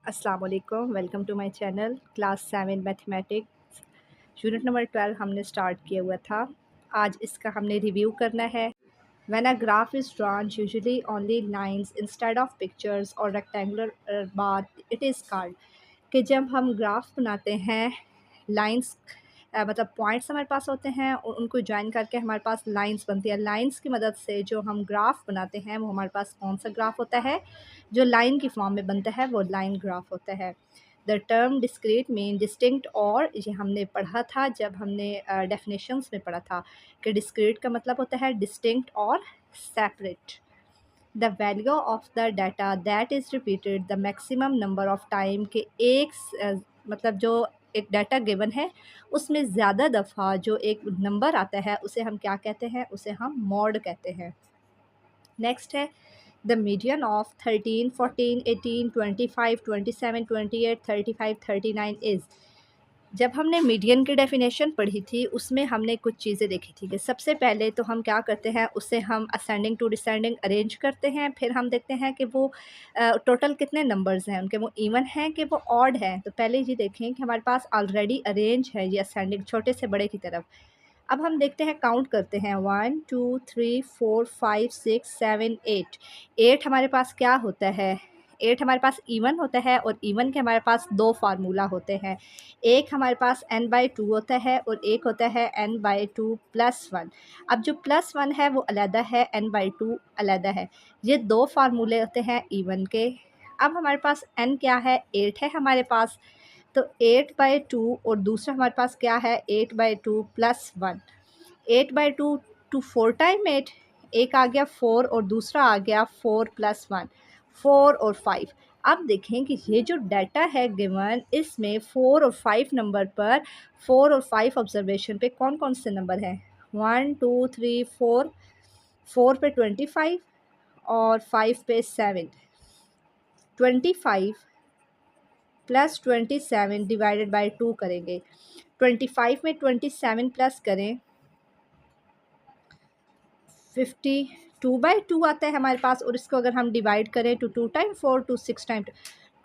अस्सलाम वालेकुम, welcome to my channel. Class 7 mathematics unit number 12 हमने स्टार्ट किया हुआ था। आज इसका हमने रिव्यू करना है। When a graph is drawn usually only lines instead of pictures और rectangular bar it is called कि जब हम ग्राफ बनाते हैं लाइंस मतलब पॉइंट्स हमारे पास होते हैं और उनको ज्वाइन करके हमारे पास लाइंस बनती है। लाइंस की मदद से जो हम ग्राफ बनाते हैं वो हमारे पास कौन सा ग्राफ होता है, जो लाइन की फॉर्म में बनता है वो लाइन ग्राफ होता है। The term discrete mean distinct, और ये हमने पढ़ा था जब हमने डेफिनेशंस में पढ़ा था कि डिस्क्रीट का मतलब होता है डिस्टिंक्ट और separate. The value of the data that is repeated the maximum number of time के एक मतलब जो एक डाटा गिवन है उसमें ज़्यादा दफ़ा जो एक नंबर आता है उसे हम क्या कहते हैं, उसे हम मॉड कहते हैं। नेक्स्ट है द मीडियन ऑफ 13, 14, 18, 25, 27, 28, 35, 39 इज़। जब हमने मीडियन की डेफिनेशन पढ़ी थी उसमें हमने कुछ चीज़ें देखी थी कि सबसे पहले तो हम क्या करते हैं, उसे हम असेंडिंग टू डिसेंडिंग अरेंज करते हैं। फिर हम देखते हैं कि वो टोटल कितने नंबर्स हैं उनके, वो इवन हैं कि वो ऑड हैं। तो पहले ये देखें कि हमारे पास ऑलरेडी अरेंज है ये असेंडिंग छोटे से बड़े की तरफ। अब हम देखते हैं, काउंट करते हैं 1 2 3 4 5 6 7 8। 8 हमारे पास क्या होता है, 8 हमारे पास इवन होता है और इवन के हमारे पास दो फार्मूला होते हैं। एक हमारे पास n/2 होता है और एक होता है n/2 + 1। अब जो +1 है वो अलहदा है, n/2 अलहदा है। ये दो फार्मूले होते हैं इवन के। अब हमारे पास n क्या है, 8 है हमारे पास। तो 8/2 और दूसरा हमारे पास क्या है, 8/2 + 1। 8/2 टू 4 टाइम 8, एक आ गया 4 और दूसरा आ गया 4 + 1, 4 और 5। अब देखें कि ये जो डाटा है गिवन, इसमें 4 और 5 नंबर पर 4 और 5 ऑब्जर्वेशन पे कौन कौन से नंबर हैं, 1 2 3 4। 4 पे 25 और 5 पे 7। 25 + 27 डिवाइडेड बाई 2 करेंगे। 25 में 27 प्लस करें, 52/2 आता है हमारे पास। और इसको अगर हम डिवाइड करें टू 2 टाइम 4 टू 6 टाइम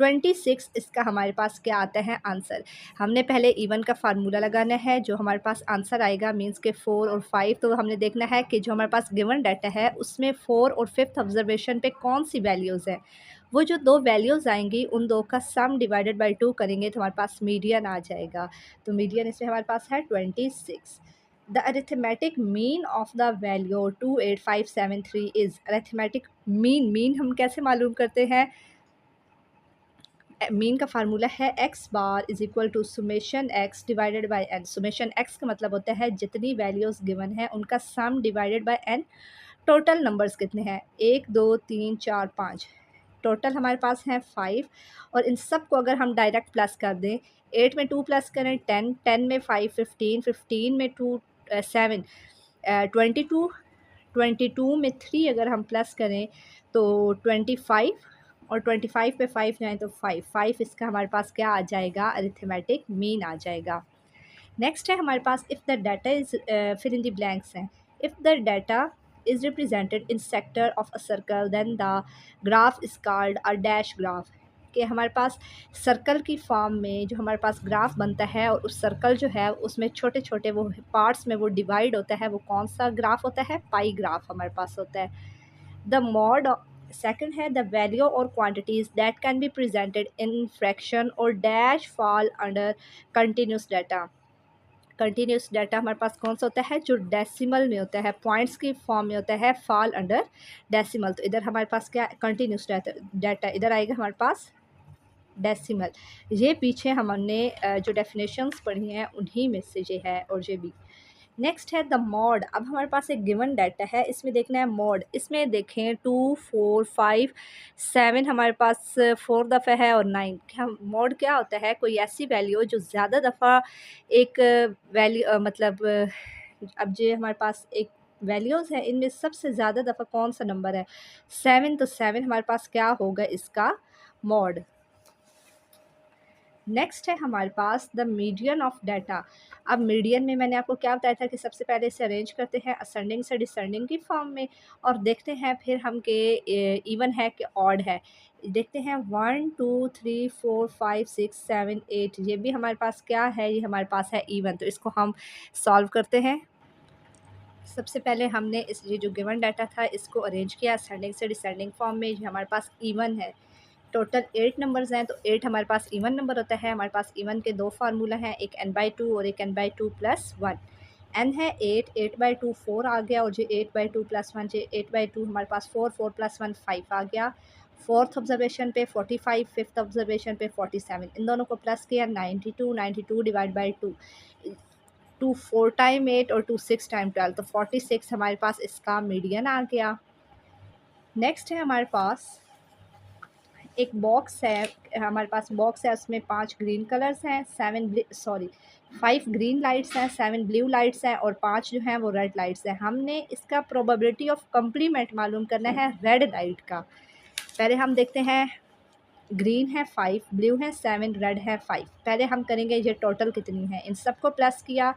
26, इसका हमारे पास क्या आता है आंसर। हमने पहले इवन का फार्मूला लगाना है, जो हमारे पास आंसर आएगा मींस के 4 और 5। तो हमने देखना है कि जो हमारे पास गिवन डाटा है उसमें 4 और 5th ऑब्जर्वेशन पे कौन सी वैल्यूज़ हैं। वो जो दो वैल्यूज़ आएंगी उन दो का सम डिवाइडेड बाई 2 करेंगे तो हमारे पास मीडियन आ जाएगा। तो मीडियन इसमें हमारे पास है 26। The arithmetic mean of the value 28573 is. Arithmetic mean हम कैसे मालूम करते हैं, मीन का फार्मूला है x bar is equal to summation x divided by n। Summation x का मतलब होता है जितनी वैल्यूज़ गिवन है उनका सम divided by n। Total numbers कितने हैं, 1 2 3 4 5। टोटल हमारे पास हैं 5। और इन सब को अगर हम डायरेक्ट प्लस कर दें, 8 में 2 प्लस करें 10, 10 में 5 15, 15 में 2 7, 22, 22 में 3 अगर हम प्लस करें तो 25, और 25 पे 5 जाएँ तो 5 5। इसका हमारे पास क्या आ जाएगा, अरिथमेटिक मीन आ जाएगा। नेक्स्ट है हमारे पास if the data is, fill in the blanks हैं। If the data is represented in sector of a circle then the graph is called a dash graph. कि हमारे पास सर्कल की फॉर्म में जो हमारे पास ग्राफ बनता है और उस सर्कल जो है उसमें छोटे छोटे वो पार्ट्स में वो डिवाइड होता है, वो कौन सा ग्राफ होता है, पाई ग्राफ हमारे पास होता है। द मॉड सेकंड है द वैल्यू और quantities that can be presented in fraction और dash fall under continuous data. Continuous data हमारे पास कौन सा होता है, जो डेसिमल में होता है, पॉइंट्स की फॉर्म में होता है, फॉल अंडर डेसिमल। तो इधर हमारे पास क्या कंटिन्यूस डाटा इधर आएगा हमारे पास डेसिमल। ये पीछे हमने जो डेफिनेशंस पढ़ी हैं उन्हीं में से ये है और ये भी। नेक्स्ट है द मॉड। अब हमारे पास एक गिवन डाटा है, इसमें देखना है मॉड। इसमें देखें 2 4 5 7 हमारे पास 4 दफ़ा है और 9। क्या मॉड क्या होता है, कोई ऐसी वैल्यू जो ज़्यादा दफ़ा एक वैल्यू मतलब अब जो हमारे पास एक वैल्यूज़ है इनमें सबसे ज़्यादा दफ़ा कौन सा नंबर है, 7। तो 7 हमारे पास क्या होगा इसका मॉड। नेक्स्ट है हमारे पास द मीडियन ऑफ डाटा। अब मीडियन में मैंने आपको क्या बताया था कि सबसे पहले इसे अरेंज करते हैं असेंडिंग से डिसेंडिंग की फॉर्म में और देखते हैं फिर हम के इवन है कि ऑड है। देखते हैं 1 2 3 4 5 6 7 8, ये भी हमारे पास क्या है, ये हमारे पास है इवन। तो इसको हम सॉल्व करते हैं। सबसे पहले हमने ये जो गिवन डाटा था इसको अरेंज किया असेंडिंग से डिसेंडिंग फॉर्म में। ये हमारे पास इवन है, टोटल 8 नंबर्स हैं तो 8 हमारे पास इवन नंबर होता है। हमारे पास इवन के दो फार्मूला हैं, एक n/2 और एक n/2 + 1। n है 8, 8/2 4 आ गया, और जो 8/2 + 1 जो 8/2 हमारे पास 4, 4 + 1 5 आ गया। फोर्थ ऑब्जर्वेशन पे 45, फिफ्थ ऑब्जर्वेशन पे 47, इन दोनों को प्लस किया 92, 92 डिवाइड बाई 2, 2 4 टाइम 8 और 2 6 टाइम 12, तो 46 हमारे पास इसका मीडियन आ गया। नेक्स्ट है हमारे पास एक बॉक्स है, हमारे पास बॉक्स है, उसमें 5 ग्रीन कलर्स हैं, 5 ग्रीन लाइट्स हैं, 7 ब्लू लाइट्स हैं और 5 जो हैं वो रेड लाइट्स हैं। हमने इसका प्रोबेबिलिटी ऑफ कंप्लीमेंट मालूम करना है रेड लाइट का। पहले हम देखते हैं, ग्रीन है 5, ब्लू है 7, रेड है 5। पहले हम करेंगे ये टोटल कितनी है, इन सबको प्लस किया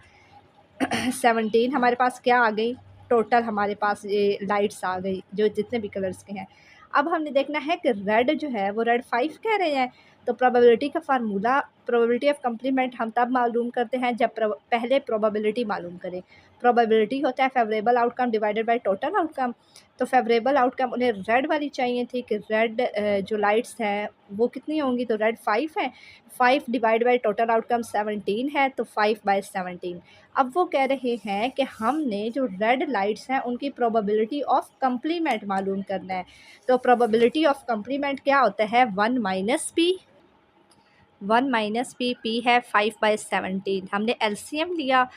17 हमारे पास क्या आ गई, टोटल हमारे पास ये लाइट्स आ गई जो जितने भी कलर्स के हैं। अब हमने देखना है कि रेड जो है वो रेड 5 कह रहे हैं, तो प्रोबेबिलिटी का फार्मूला, प्रोबेबिलिटी ऑफ कंप्लीमेंट हम तब मालूम करते हैं जब पहले प्रोबेबिलिटी मालूम करें। प्रोबेबिलिटी होता है favourable outcome divided by total outcome. तो फेवरेबल आउटकम उन्हें रेड वाली चाहिए थी कि रेड जो लाइट्स हैं वो कितनी होंगी, तो रेड 5 है, 5 डिवाइड बाई टोटल आउटकम 17 है, तो 5/17। अब वो कह रहे हैं कि हमने जो रेड लाइट्स हैं उनकी प्रोबेबिलिटी ऑफ कंप्लीमेंट मालूम करना है। तो प्रोबेबिलिटी ऑफ कंप्लीमेंट क्या होता है, 1 - p, 1 - p, p है 5/17। हमने एलसीएम लिया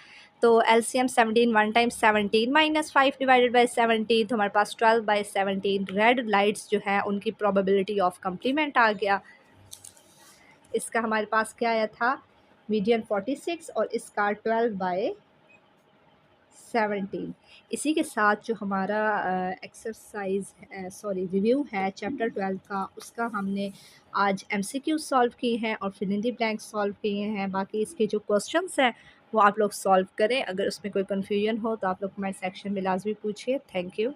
तो एलसीएम 17 1 टाइम 17 - 5 डिवाइडेड बाई 17, तो हमारे पास 12/17 रेड लाइट्स जो हैं उनकी प्रोबेबिलिटी ऑफ कंप्लीमेंट आ गया। इसका हमारे पास क्या आया था, मीडियन 46 और इसका 12/17। इसी के साथ जो हमारा एक्सरसाइज रिव्यू है चैप्टर 12 का, उसका हमने आज एमसीक्यू सॉल्व किए हैं और fill in the blank solve किए हैं। बाकी इसके जो क्वेश्चंस हैं वो आप लोग सॉल्व करें। अगर उसमें कोई कन्फ्यूजन हो तो आप लोग कमेंट सेक्शन में लाजमी पूछिए। Thank you.